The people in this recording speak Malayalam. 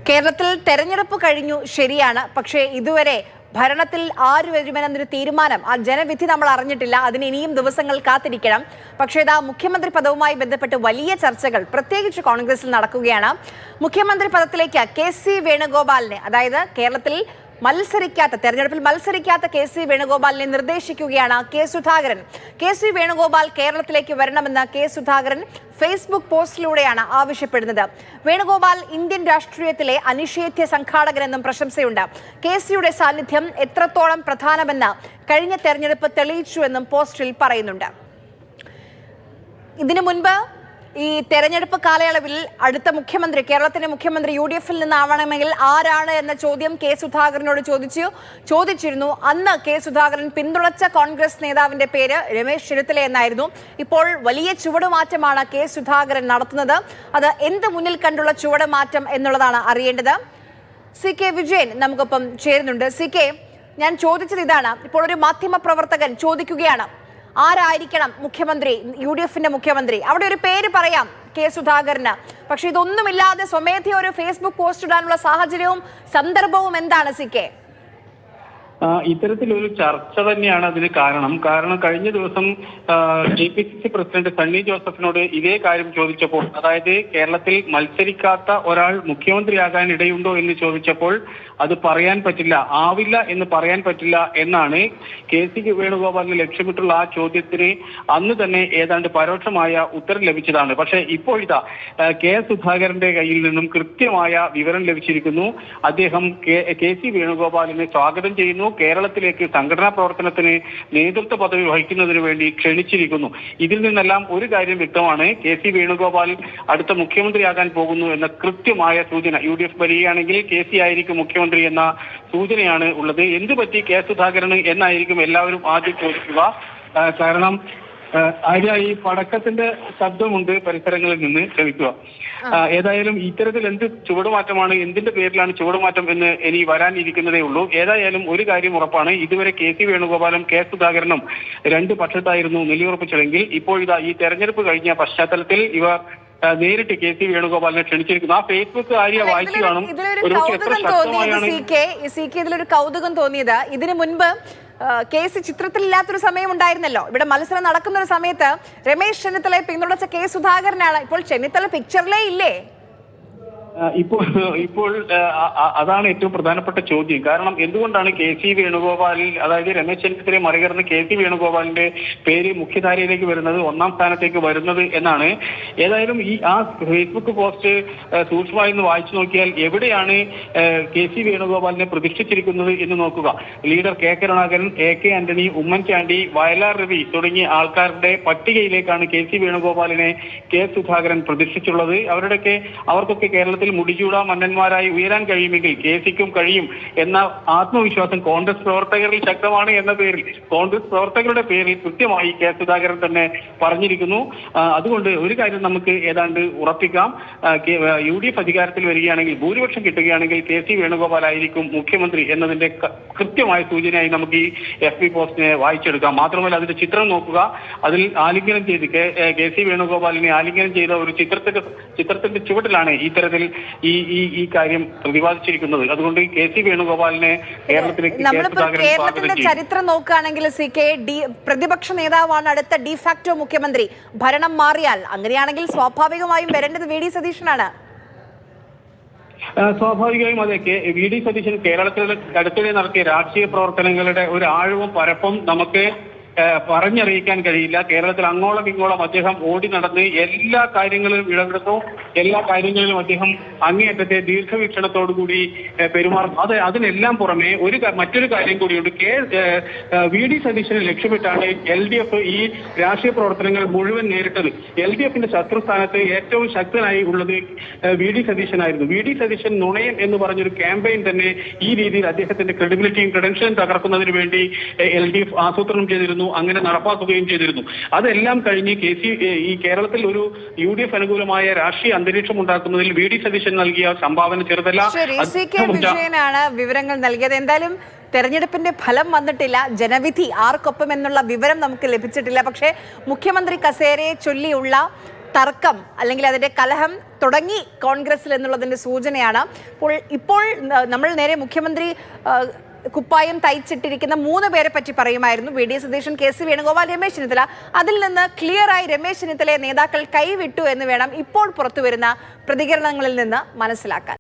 കേരളത്തിൽ തെരഞ്ഞെടുപ്പ് കഴിഞ്ഞു ശരിയാണ്. പക്ഷേ ഇതുവരെ ഭരണത്തിൽ ആര് വരുമെന്നൊരു തീരുമാനം, ആ ജനവിധി നമ്മൾ അറിഞ്ഞിട്ടില്ല. അതിന് ഇനിയും ദിവസങ്ങൾ കാത്തിരിക്കണം. പക്ഷേ ഇതാ മുഖ്യമന്ത്രി പദവുമായി ബന്ധപ്പെട്ട് വലിയ ചർച്ചകൾ പ്രത്യേകിച്ച് കോൺഗ്രസിൽ നടക്കുകയാണ്. മുഖ്യമന്ത്രി പദത്തിലേക്ക് KC വേണുഗോപാലിനെ, അതായത് കേരളത്തിൽ തെരഞ്ഞെടുപ്പിൽ മത്സരിക്കാത്ത KC വേണുഗോപാലിനെ നിർദ്ദേശിക്കുകയാണ് സുധാകരൻ. KC വേണുഗോപാൽ കേരളത്തിലേക്ക് വരണമെന്ന് സുധാകരൻ ഫേസ്ബുക്ക് പോസ്റ്റിലൂടെയാണ് ആവശ്യപ്പെടുന്നത്. വേണുഗോപാൽ ഇന്ത്യൻ രാഷ്ട്രീയത്തിലെ അനിഷേധ്യ സംഘാടകനെന്നും പ്രശംസയുണ്ട്. KCയുടെ സാന്നിധ്യം എത്രത്തോളം പ്രധാനമെന്ന് കഴിഞ്ഞ തെരഞ്ഞെടുപ്പ് തെളിയിച്ചുവെന്നും പോസ്റ്റിൽ പറയുന്നുണ്ട്. ഇതിനു മുൻപ് ഈ തെരഞ്ഞെടുപ്പ് കാലയളവിൽ അടുത്ത മുഖ്യമന്ത്രി, കേരളത്തിന്റെ മുഖ്യമന്ത്രി UDF-ൽ നിന്നാവണമെങ്കിൽ ആരാണ് എന്ന ചോദ്യം സുധാകരനോട് ചോദിച്ചിരുന്നു. അന്ന് സുധാകരൻ പിന്തുണച്ച കോൺഗ്രസ് നേതാവിന്റെ പേര് രമേശ് ചെന്നിത്തല എന്നായിരുന്നു. ഇപ്പോൾ വലിയ ചുവടുമാറ്റമാണ് സുധാകരൻ നടത്തുന്നത്. അത് എന്ത് മുന്നിൽ കണ്ടുള്ള ചുവടുമാറ്റം എന്നുള്ളതാണ് അറിയേണ്ടത്. CK വിജയൻ നമുക്കൊപ്പം ചേരുന്നുണ്ട്. CK, ഞാൻ ചോദിച്ചത് ഇതാണ്. ഇപ്പോൾ ഒരു മാധ്യമ പ്രവർത്തകൻ ചോദിക്കുകയാണ്, ആരായിരിക്കണം മുഖ്യമന്ത്രി, UDF-ന്റെ മുഖ്യമന്ത്രി? അവിടെ ഒരു പേര് പറയാം, സുധാകരന്. പക്ഷെ ഇതൊന്നുമില്ലാതെ സ്വമേധയ ഒരു ഫേസ്ബുക്ക് പോസ്റ്റ് ഇടാനുള്ള സാഹചര്യവും സന്ദർഭവും എന്താണ് CK? ഇത്തരത്തിലൊരു ചർച്ച തന്നെയാണ് അതിന് കാരണം. കഴിഞ്ഞ ദിവസം JPCC പ്രസിഡന്റ് സണ്ണി ജോസഫിനോട് ഇതേ കാര്യം ചോദിച്ചപ്പോൾ, അതായത് കേരളത്തിൽ മത്സരിക്കാത്ത ഒരാൾ മുഖ്യമന്ത്രിയാകാൻ ഇടയുണ്ടോ എന്ന് ചോദിച്ചപ്പോൾ അത് പറയാൻ പറ്റില്ല, ആവില്ല എന്ന് പറയാൻ പറ്റില്ല എന്നാണ് KC വേണുഗോപാലിനെ ലക്ഷ്യമിട്ടുള്ള ആ ചോദ്യത്തിന് അന്ന് തന്നെ ഏതാണ്ട് പരോക്ഷമായ ഉത്തരം ലഭിച്ചതാണ്. പക്ഷേ ഇപ്പോൾ ഇതാ സുധാകരന്റെ കയ്യിൽ നിന്നും കൃത്യമായ വിവരം ലഭിച്ചിരിക്കുന്നു. അദ്ദേഹം KC വേണുഗോപാലിനെ സ്വാഗതം ചെയ്യുന്നു. കേരളത്തിലേക്ക് സംഘടനാ പ്രവർത്തനത്തിന് നേതൃത്വ പദവി വഹിക്കുന്നതിന് വേണ്ടി ക്ഷണിച്ചിരിക്കുന്നു. ഇതിൽ നിന്നെല്ലാം ഒരു കാര്യം വ്യക്തമാണ്, KC വേണുഗോപാൽ അടുത്ത മുഖ്യമന്ത്രിയാകാൻ പോകുന്നു എന്ന കൃത്യമായ സൂചന. UDF വരികയാണെങ്കിൽ KC ആയിരിക്കും മുഖ്യമന്ത്രി എന്ന സൂചനയാണ് ഉള്ളത്. എന്ത് പറ്റി സുധാകരന് എന്നായിരിക്കും എല്ലാവരും ആദ്യം ചോദിക്കുക. കാരണം ഈ പടക്കത്തിന്റെ ശബ്ദമുണ്ട് പരിസരങ്ങളിൽ നിന്ന്, ക്ഷമിക്കുക. ഏതായാലും ഇത്തരത്തിൽ എന്ത് ചുവടുമാറ്റമാണ്, എന്തിന്റെ പേരിലാണ് ചുവടുമാറ്റം എന്ന് ഇനി വരാനിരിക്കുന്നതേ ഉള്ളൂ. ഏതായാലും ഒരു കാര്യം ഉറപ്പാണ്, ഇതുവരെ KC വേണുഗോപാലും സുധാകരനും രണ്ട് പക്ഷത്തായിരുന്നു നിലയുറപ്പിച്ചതെങ്കിൽ ഇപ്പോൾ ഇതാ ഈ തെരഞ്ഞെടുപ്പ് കഴിഞ്ഞ പശ്ചാത്തലത്തിൽ ഇവർ നേരിട്ട് KC വേണുഗോപാലിനെ ക്ഷണിച്ചിരിക്കുന്നു. ആ ഫേസ്ബുക്ക് ആര്യ വായിച്ചു കാണും. ഇതിലൊരു കൗതുകം തോന്നിയത്, ഇതിനു മുൻപ് KC ചിത്രത്തിലില്ലാത്തൊരു സമയം ഉണ്ടായിരുന്നല്ലോ. ഇവിടെ മത്സരം നടക്കുന്ന ഒരു സമയത്ത് രമേശ് ചെന്നിത്തലയെ പിന്തുണച്ച സുധാകരനാണ്. ഇപ്പോൾ ചെന്നിത്തല പിക്ചറിലേ ഇല്ലേ? ഇപ്പോൾ അതാണ് ഏറ്റവും പ്രധാനപ്പെട്ട ചോദ്യം. കാരണം എന്തുകൊണ്ടാണ് KC വേണുഗോപാലിൽ, അതായത് രമേശ് ചെന്നിത്തലയെ മറികടന്ന് KC വേണുഗോപാലിന്റെ പേര് മുഖ്യധാരയിലേക്ക് വരുന്നത്, ഒന്നാം സ്ഥാനത്തേക്ക് വരുന്നത് എന്നാണ്. ഏതായാലും ആ ഫേസ്ബുക്ക് പോസ്റ്റ് സൂക്ഷ്മമായി ഒന്ന് വായിച്ചു നോക്കിയാൽ എവിടെയാണ് KC വേണുഗോപാലിനെ പ്രതിഷ്ഠിച്ചിരിക്കുന്നത് എന്ന് നോക്കുക. Leader K Karunakaran, AK Antony, Oommen Chandy, Vayalar Ravi തുടങ്ങിയ ആൾക്കാരുടെ പട്ടികയിലേക്കാണ് KC വേണുഗോപാലിനെ സുധാകരൻ പ്രതിഷ്ഠിച്ചുള്ളത്. അവർക്കൊക്കെ കേരളത്തിൽ മുടിചൂടാ മന്നന്മാരായി ഉയരാൻ കഴിയുമെങ്കിൽ KCക്കും കഴിയും എന്ന ആത്മവിശ്വാസം കോൺഗ്രസ് പ്രവർത്തകരിൽ ശക്തമാണ് എന്ന പേരിൽ, കോൺഗ്രസ് പ്രവർത്തകരുടെ പേരിൽ കൃത്യമായി സുധാകരൻ തന്നെ പറഞ്ഞിരിക്കുന്നു. അതുകൊണ്ട് ഒരു കാര്യം നമുക്ക് ഏതാണ്ട് ഉറപ്പിക്കാം, UDF അധികാരത്തിൽ വരികയാണെങ്കിൽ, ഭൂരിപക്ഷം കിട്ടുകയാണെങ്കിൽ KC വേണുഗോപാൽ ആയിരിക്കും മുഖ്യമന്ത്രി എന്നതിന്റെ കൃത്യമായ സൂചനയായി നമുക്ക് ഈ FB പോസ്റ്റിനെ വായിച്ചെടുക്കാം. മാത്രമല്ല അതിന്റെ ചിത്രം നോക്കുക. അതിൽ ആലിംഗനം ചെയ്ത് KC വേണുഗോപാലിനെ ആലിംഗനം ചെയ്ത ഒരു ചിത്രത്തിന്റെ ചുവട്ടിലാണ് ഇത്തരത്തിൽ ഈ കാര്യം പ്രതിപാദിച്ചിരിക്കുന്നത്. അതുകൊണ്ട് KC വേണുഗോപാലിനെ കേരളത്തിന്റെ ചരിത്രം നോക്കുകയാണെങ്കിൽ CK, പ്രതിപക്ഷ നേതാവാണ് അടുത്ത ഡിഫാക്ടോ മുഖ്യമന്ത്രി. ഭരണം മാറിയാൽ അങ്ങനെയാണെങ്കിൽ സ്വാഭാവികമായും വരേണ്ടത് VD സതീശനാണ്. സ്വാഭാവികമായും അതെ. VD സതീശൻ കേരളത്തിൽ അടുത്തിടെ നടത്തിയ രാഷ്ട്രീയ പ്രവർത്തനങ്ങളുടെ ഒരു ആഴവും പരപ്പും നമുക്ക് പറഞ്ഞറിയിക്കാൻ കഴിയില്ല. കേരളത്തിൽ അങ്ങോളം ഇങ്ങോളം അദ്ദേഹം ഓടി നടന്ന് എല്ലാ കാര്യങ്ങളിലും ഇടപെടുന്നു. എല്ലാ കാര്യങ്ങളിലും അദ്ദേഹം അങ്ങേയറ്റത്തെ ദീർഘവീക്ഷണത്തോടുകൂടി പെരുമാറുന്നു. അതിനെല്ലാം പുറമെ മറ്റൊരു കാര്യം കൂടിയുണ്ട്. VD സതീശനെ ലക്ഷ്യമിട്ടാണ് LDF ഈ രാഷ്ട്രീയ പ്രവർത്തനങ്ങൾ മുഴുവൻ നേരിട്ടത്. LDFന്റെ ശത്രുസ്ഥാനത്ത് ഏറ്റവും ശക്തനായി ഉള്ളത് VD സതീശനായിരുന്നു. VD സതീശൻ നുണയം എന്ന് പറഞ്ഞൊരു ക്യാമ്പയിൻ തന്നെ ഈ രീതിയിൽ അദ്ദേഹത്തിന്റെ ക്രെഡിബിലിറ്റിയും ക്രെഡൻഷ്യലും തകർക്കുന്നതിന് വേണ്ടി LDF ആസൂത്രണം ചെയ്തിരുന്നു, അങ്ങനെ നടപ്പാക്കുകയും ചെയ്തിരുന്നു. അതെല്ലാം കഴിഞ്ഞ് ഈ കേരളത്തിൽ ഒരു UDF അനുകൂലമായ രാഷ്ട്രീയ അന്തരീക്ഷം ഉണ്ടാക്കുന്നതിൽ VD സതീശൻ നൽകിയ സംഭാവന ചെറുതല്ല. CK വിജയനാണ് വിവരങ്ങൾ നൽകിയത്. എന്തായാലും തെരഞ്ഞെടുപ്പിന്റെ ഫലം വന്നിട്ടില്ല, ജനവിധി ആർക്കൊപ്പം എന്നുള്ള വിവരം നമുക്ക് ലഭിച്ചിട്ടില്ല. പക്ഷേ മുഖ്യമന്ത്രി കസേരയെ ചൊല്ലിയുള്ള തർക്കം അല്ലെങ്കിൽ അതിന്റെ കലഹം തുടങ്ങി കോൺഗ്രസിൽ എന്നുള്ളതിന്റെ സൂചനയാണ്. ഇപ്പോൾ നമ്മൾ നേരെ മുഖ്യമന്ത്രി കുപ്പായം തയ്ച്ചിട്ടിരിക്കുന്ന 3 പേരെ പറ്റി പറയുമായിരുന്നു. V D Satheesan, K C Venugopal, Ramesh Chennithala. അതിൽ നിന്ന് ക്ലിയറായി രമേശ് ചെന്നിത്തലയെ നേതാക്കൾ കൈവിട്ടു എന്ന് വേണം ഇപ്പോൾ പുറത്തുവരുന്ന പ്രതികരണങ്ങളിൽ നിന്ന് മനസ്സിലാക്കാൻ.